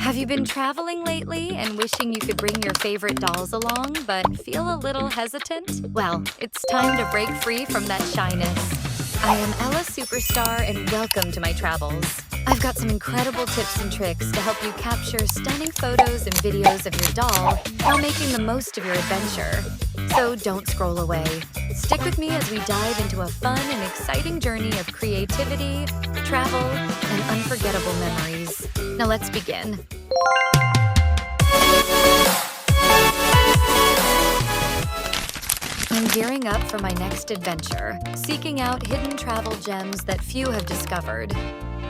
Have you been traveling lately and wishing you could bring your favorite dolls along, but feel a little hesitant? Well, it's time to break free from that shyness. I am Ella Superstarr, and welcome to my travels. I've got some incredible tips and tricks to help you capture stunning photos and videos of your doll while making the most of your adventure. So don't scroll away. Stick with me as we dive into a fun and exciting journey of creativity, travel, and unforgettable memories. Now let's begin. I'm gearing up for my next adventure, seeking out hidden travel gems that few have discovered.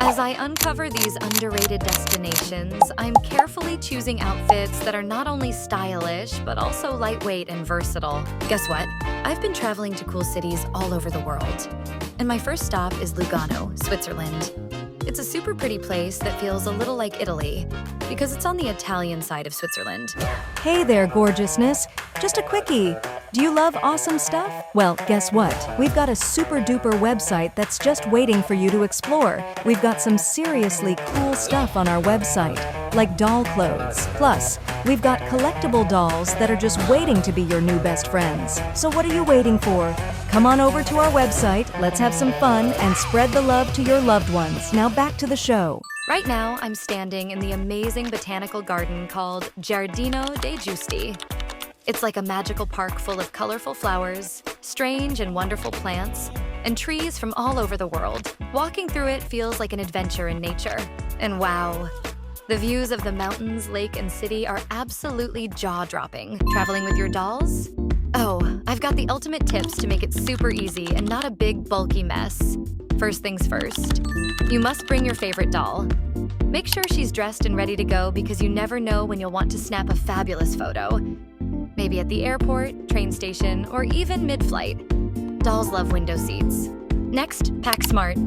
As I uncover these underrated destinations, I'm carefully choosing outfits that are not only stylish, but also lightweight and versatile. Guess what? I've been traveling to cool cities all over the world. And my first stop is Lugano, Switzerland. It's a super pretty place that feels a little like Italy, because it's on the Italian side of Switzerland. Hey there, gorgeousness. Just a quickie. Do you love awesome stuff? Well, guess what? We've got a super duper website that's just waiting for you to explore. We've got some seriously cool stuff on our website, like doll clothes. Plus, we've got collectible dolls that are just waiting to be your new best friends. So what are you waiting for? Come on over to our website, let's have some fun, and spread the love to your loved ones. Now back to the show. Right now, I'm standing in the amazing botanical garden called Giardino dei Giusti. It's like a magical park full of colorful flowers, strange and wonderful plants, and trees from all over the world. Walking through it feels like an adventure in nature. And wow, the views of the mountains, lake, and city are absolutely jaw-dropping. Traveling with your dolls? Oh, I've got the ultimate tips to make it super easy and not a big, bulky mess. First things first, you must bring your favorite doll. Make sure she's dressed and ready to go because you never know when you'll want to snap a fabulous photo. Maybe at the airport, train station, or even mid-flight. Dolls love window seats. Next, pack smart.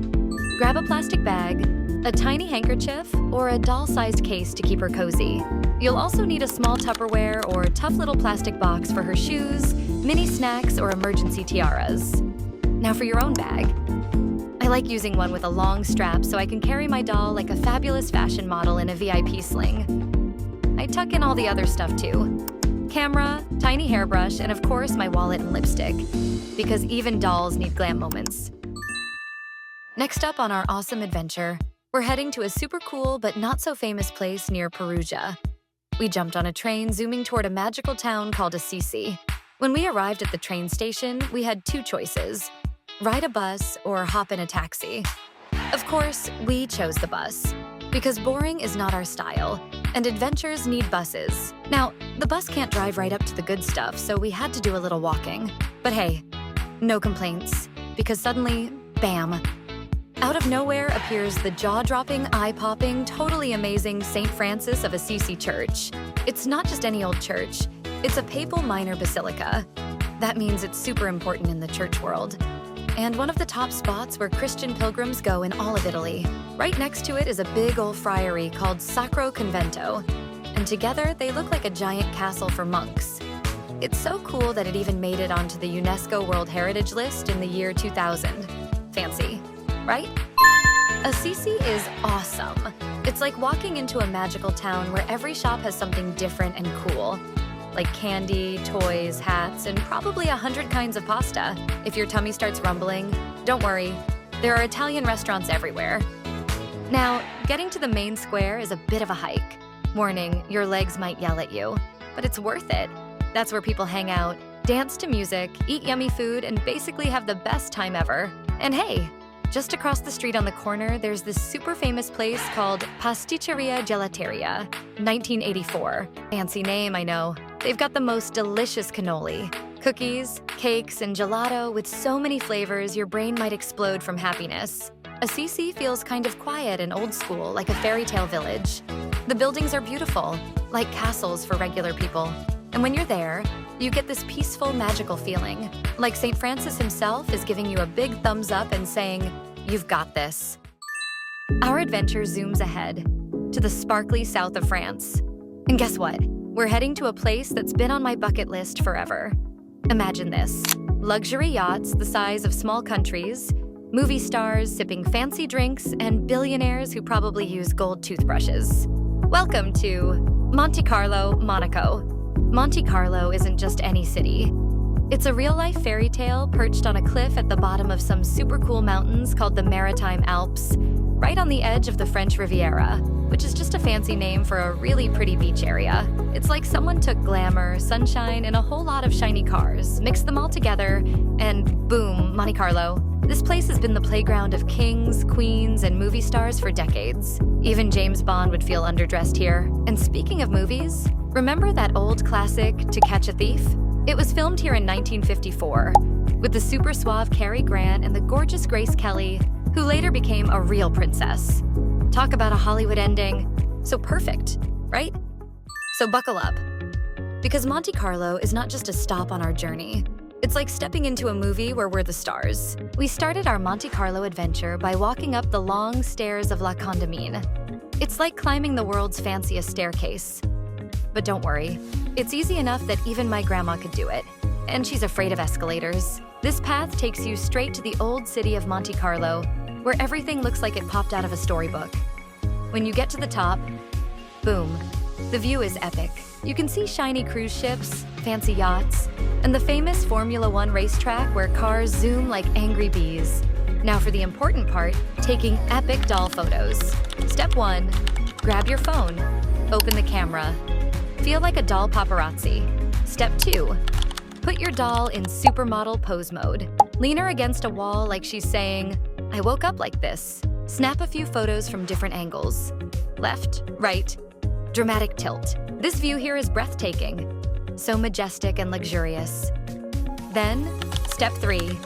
Grab a plastic bag, a tiny handkerchief, or a doll-sized case to keep her cozy. You'll also need a small Tupperware or tough little plastic box for her shoes, mini snacks, or emergency tiaras. Now for your own bag. I like using one with a long strap so I can carry my doll like a fabulous fashion model in a VIP sling. I tuck in all the other stuff too. Camera, tiny hairbrush, and of course my wallet and lipstick, because even dolls need glam moments. Next up on our awesome adventure, we're heading to a super cool but not so famous place near Perugia. We jumped on a train zooming toward a magical town called Assisi. When we arrived at the train station, we had two choices: ride a bus or hop in a taxi. Of course, we chose the bus, because boring is not our style, and adventures need buses. Now, the bus can't drive right up to the good stuff, so we had to do a little walking. But hey, no complaints, because suddenly, bam! Out of nowhere appears the jaw-dropping, eye-popping, totally amazing St. Francis of Assisi Church. It's not just any old church, it's a papal minor basilica. That means it's super important in the church world, and one of the top spots where Christian pilgrims go in all of Italy. Right next to it is a big old friary called Sacro Convento, and together they look like a giant castle for monks. It's so cool that it even made it onto the UNESCO World Heritage List in the year 2000. Fancy, right? Assisi is awesome. It's like walking into a magical town where every shop has something different and cool, like candy, toys, hats, and probably 100 kinds of pasta. If your tummy starts rumbling, don't worry, there are Italian restaurants everywhere. Now, getting to the main square is a bit of a hike. Warning, your legs might yell at you, but it's worth it. That's where people hang out, dance to music, eat yummy food, and basically have the best time ever. And hey, just across the street on the corner, there's this super famous place called Pasticceria Gelateria, 1984. Fancy name, I know. They've got the most delicious cannoli, cookies, cakes, and gelato with so many flavors your brain might explode from happiness. Assisi feels kind of quiet and old school, like a fairy tale village. The buildings are beautiful, like castles for regular people. And when you're there, you get this peaceful, magical feeling, like St. Francis himself is giving you a big thumbs up and saying, "You've got this." Our adventure zooms ahead to the sparkly south of France. And guess what? We're heading to a place that's been on my bucket list forever. Imagine this: luxury yachts the size of small countries, movie stars sipping fancy drinks, and billionaires who probably use gold toothbrushes. Welcome to Monte Carlo, Monaco. Monte Carlo isn't just any city. It's a real-life fairy tale perched on a cliff at the bottom of some super cool mountains called the Maritime Alps, right on the edge of the French Riviera, which is just a fancy name for a really pretty beach area. It's like someone took glamour, sunshine, and a whole lot of shiny cars, mixed them all together, and boom, Monte Carlo. This place has been the playground of kings, queens, and movie stars for decades. Even James Bond would feel underdressed here. And speaking of movies, remember that old classic, To Catch a Thief? It was filmed here in 1954, with the super suave Cary Grant and the gorgeous Grace Kelly, who later became a real princess. Talk about a Hollywood ending. So perfect, right? So buckle up. Because Monte Carlo is not just a stop on our journey. It's like stepping into a movie where we're the stars. We started our Monte Carlo adventure by walking up the long stairs of La Condamine. It's like climbing the world's fanciest staircase. But don't worry, it's easy enough that even my grandma could do it. And she's afraid of escalators. This path takes you straight to the old city of Monte Carlo, where everything looks like it popped out of a storybook. When you get to the top, boom, the view is epic. You can see shiny cruise ships, fancy yachts, and the famous Formula One racetrack where cars zoom like angry bees. Now for the important part, taking epic doll photos. Step 1, grab your phone, open the camera. Feel like a doll paparazzi. Step 2, put your doll in supermodel pose mode. Lean her against a wall like she's saying, "I woke up like this." Snap a few photos from different angles. Left, right, dramatic tilt. This view here is breathtaking, so majestic and luxurious. Then, step 3.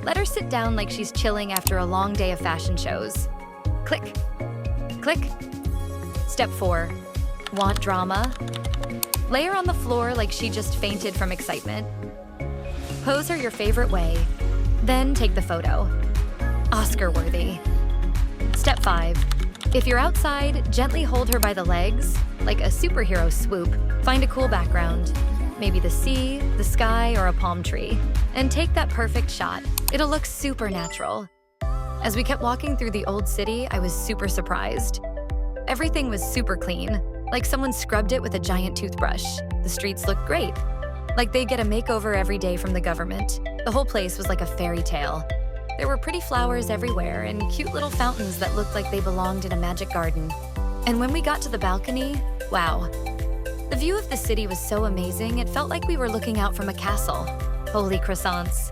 Let her sit down like she's chilling after a long day of fashion shows. Click, click. Step 4. Want drama? Lay her on the floor like she just fainted from excitement. Pose her your favorite way, then take the photo. Oscar-worthy. Step 5. If you're outside, gently hold her by the legs, like a superhero swoop. Find a cool background, maybe the sea, the sky, or a palm tree, and take that perfect shot. It'll look super natural. As we kept walking through the old city, I was super surprised. Everything was super clean, like someone scrubbed it with a giant toothbrush. The streets looked great, like they get a makeover every day from the government. The whole place was like a fairy tale. There were pretty flowers everywhere and cute little fountains that looked like they belonged in a magic garden. And when we got to the balcony, wow. The view of the city was so amazing, it felt like we were looking out from a castle. Holy croissants.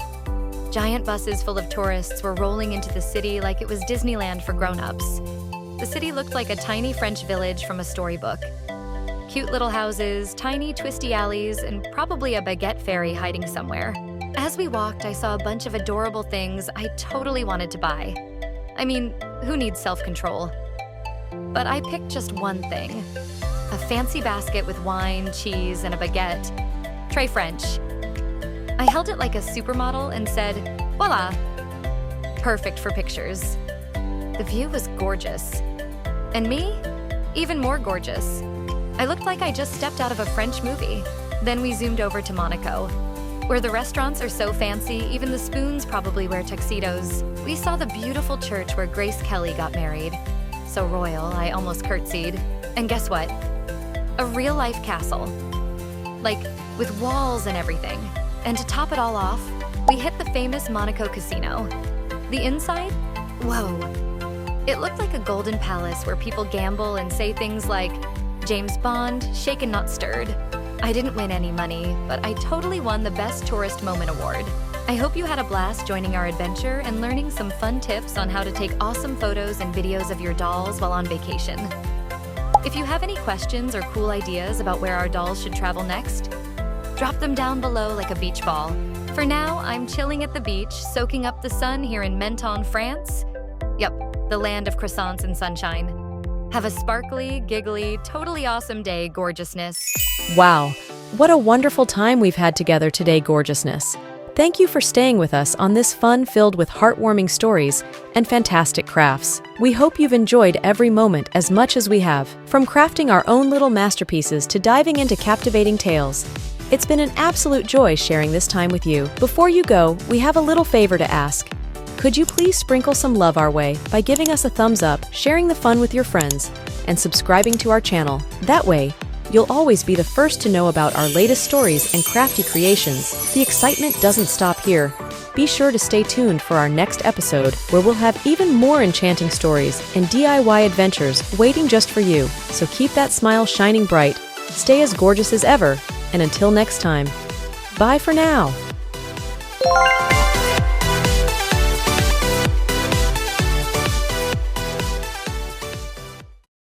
Giant buses full of tourists were rolling into the city like it was Disneyland for grown-ups. The city looked like a tiny French village from a storybook. Cute little houses, tiny twisty alleys, and probably a baguette fairy hiding somewhere. As we walked, I saw a bunch of adorable things I totally wanted to buy. I mean, who needs self-control? But I picked just one thing. A fancy basket with wine, cheese, and a baguette. Très French. I held it like a supermodel and said, voila! Perfect for pictures. The view was gorgeous. And me? Even more gorgeous. I looked like I just stepped out of a French movie. Then we zoomed over to Monaco, where the restaurants are so fancy, even the spoons probably wear tuxedos. We saw the beautiful church where Grace Kelly got married. So royal, I almost curtsied. And guess what? A real-life castle. Like, with walls and everything. And to top it all off, we hit the famous Monaco casino. The inside? Whoa. It looked like a golden palace where people gamble and say things like, James Bond, shaken not stirred. I didn't win any money, but I totally won the Best Tourist Moment Award. I hope you had a blast joining our adventure and learning some fun tips on how to take awesome photos and videos of your dolls while on vacation. If you have any questions or cool ideas about where our dolls should travel next, drop them down below like a beach ball. For now, I'm chilling at the beach, soaking up the sun here in Menton, France. Yep, the land of croissants and sunshine. Have a sparkly, giggly, totally awesome day, gorgeousness. Wow, what a wonderful time we've had together today, gorgeousness. Thank you for staying with us on this fun filled with heartwarming stories and fantastic crafts. We hope you've enjoyed every moment as much as we have, from crafting our own little masterpieces to diving into captivating tales. It's been an absolute joy sharing this time with you. Before you go, we have a little favor to ask. Could you please sprinkle some love our way by giving us a thumbs up, sharing the fun with your friends, and subscribing to our channel. That way, you'll always be the first to know about our latest stories and crafty creations. The excitement doesn't stop here. Be sure to stay tuned for our next episode, where we'll have even more enchanting stories and DIY adventures waiting just for you. So keep that smile shining bright, stay as gorgeous as ever, and until next time, bye for now.